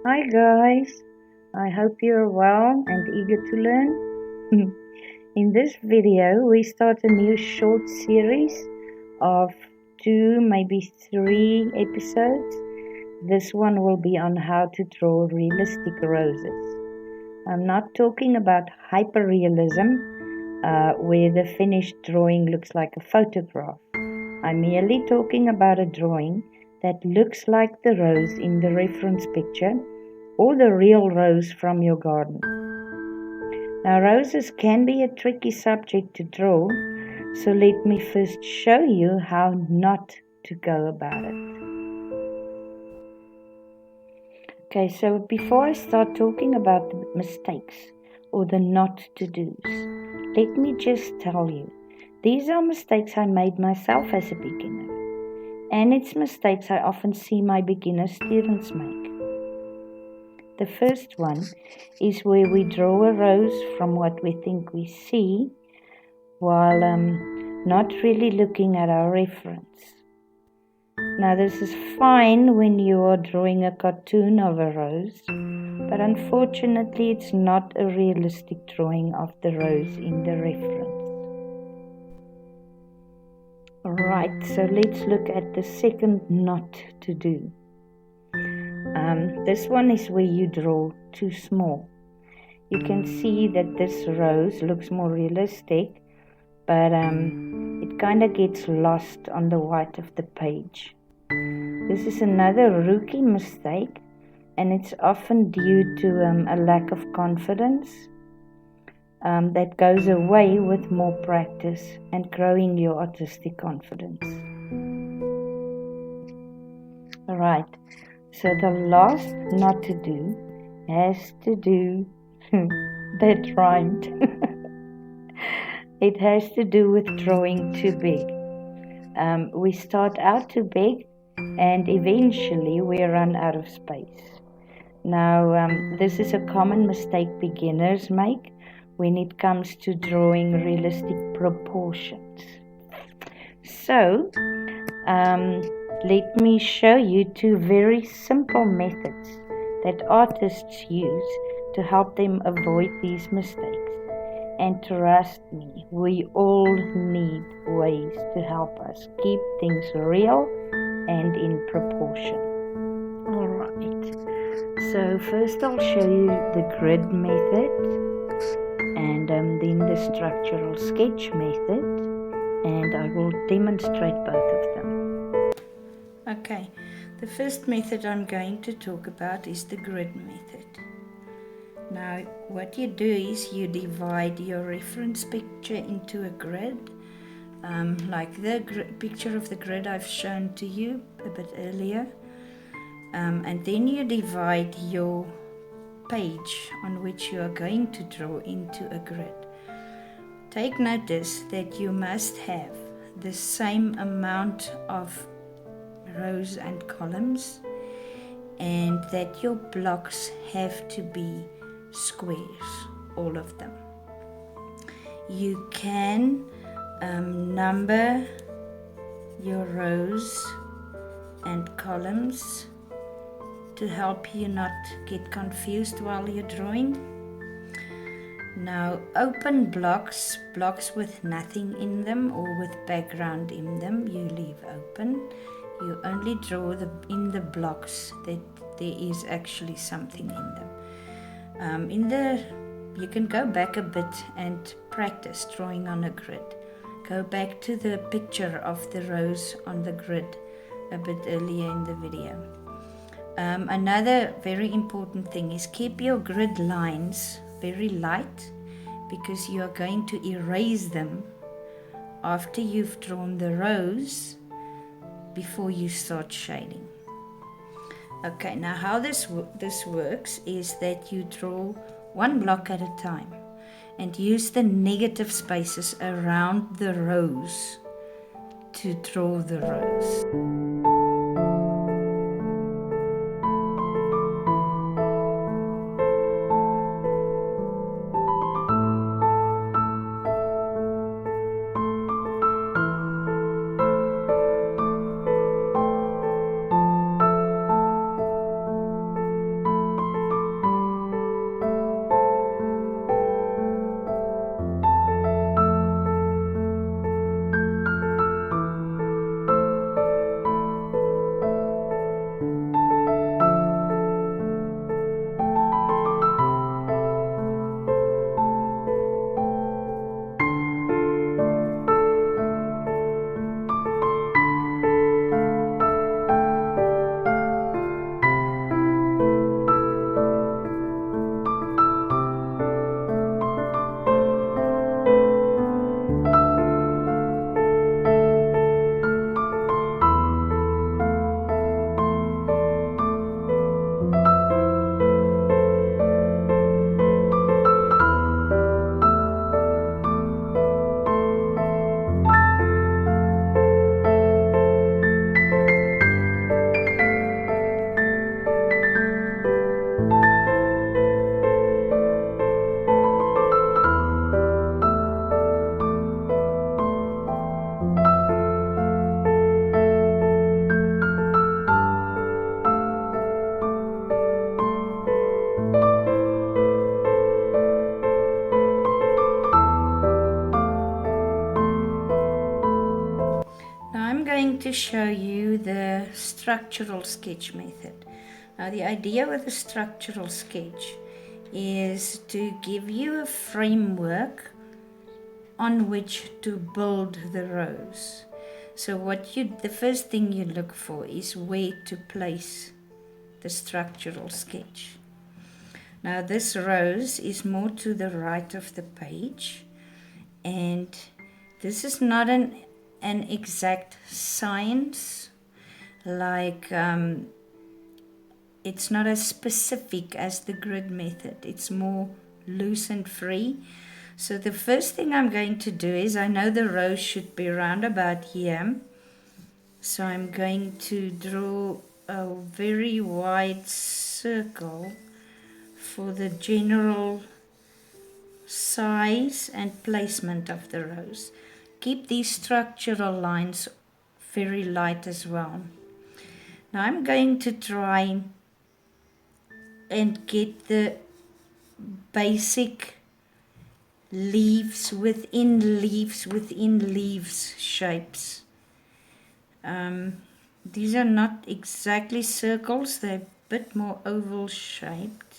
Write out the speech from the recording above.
Hi guys, I hope you're well and eager to learn. In this video, we start a new short series of 2, maybe 3 episodes. This one will be on how to draw realistic roses. I'm not talking about hyperrealism, where the finished drawing looks like a photograph. I'm merely talking about a drawing that looks like the rose in the reference picture or the real rose from your garden. Now, roses can be a tricky subject to draw, so let me first show you how not to go about it. Okay, so before I start talking about the mistakes or the not to do's, let me just tell you, these are mistakes I made myself as a beginner, and it's mistakes I often see my beginner students make. The first one is where we draw a rose from what we think we see while not really looking at our reference. Now, this is fine when you are drawing a cartoon of a rose, but unfortunately it's not a realistic drawing of the rose in the reference. Alright, so let's look at the second not to do. This one is where you draw too small. You can see that this rose looks more realistic, but it kind of gets lost on the white of the page. This is another rookie mistake, and it's often due to a lack of confidence that goes away with more practice and growing your artistic confidence. Alright, so the last not to do has to do, that rhymed. It has to do with drawing too big. We start out too big and eventually we run out of space. Now, this is a common mistake beginners make when it comes to drawing realistic proportions. So, let me show you 2 very simple methods that artists use to help them avoid these mistakes. And trust me, we all need ways to help us keep things real and in proportion. Alright, so first I'll show you the grid method and then the structural sketch method, and I will demonstrate both of them. Okay, the first method I'm going to talk about is the grid method. Now, what you do is you divide your reference picture into a grid, like the picture of the grid I've shown to you a bit earlier, and then you divide your page on which you are going to draw into a grid. Take notice that you must have the same amount of rows and columns, and that your blocks have to be squares, all of them. You can number your rows and columns to help you not get confused while you're drawing. Now, open blocks with nothing in them or with background in them, you leave open. You only draw in the blocks that there is actually something in them. You can go back a bit and practice drawing on a grid. Go back to the picture of the rose on the grid a bit earlier in the video. Another very important thing is keep your grid lines very light, because you are going to erase them after you've drawn the rose before you start shading. Okay, now how this works is that you draw one block at a time and use the negative spaces around the rows to draw the rose. to show you the structural sketch method. Now, the idea with the structural sketch is to give you a framework on which to build the rose. So the first thing you look for is where to place the structural sketch. Now this rose is more to the right of the page, and this is not an exact science, like it's not as specific as the grid method. It's more loose and free. So the first thing I'm going to do is, I know the rose should be around about here, so I'm going to draw a very wide circle for the general size and placement of the rose. Keep these structural lines very light as well. Now I'm going to try and get the basic leaves within leaves within leaves shapes. These are not exactly circles, they're a bit more oval shaped.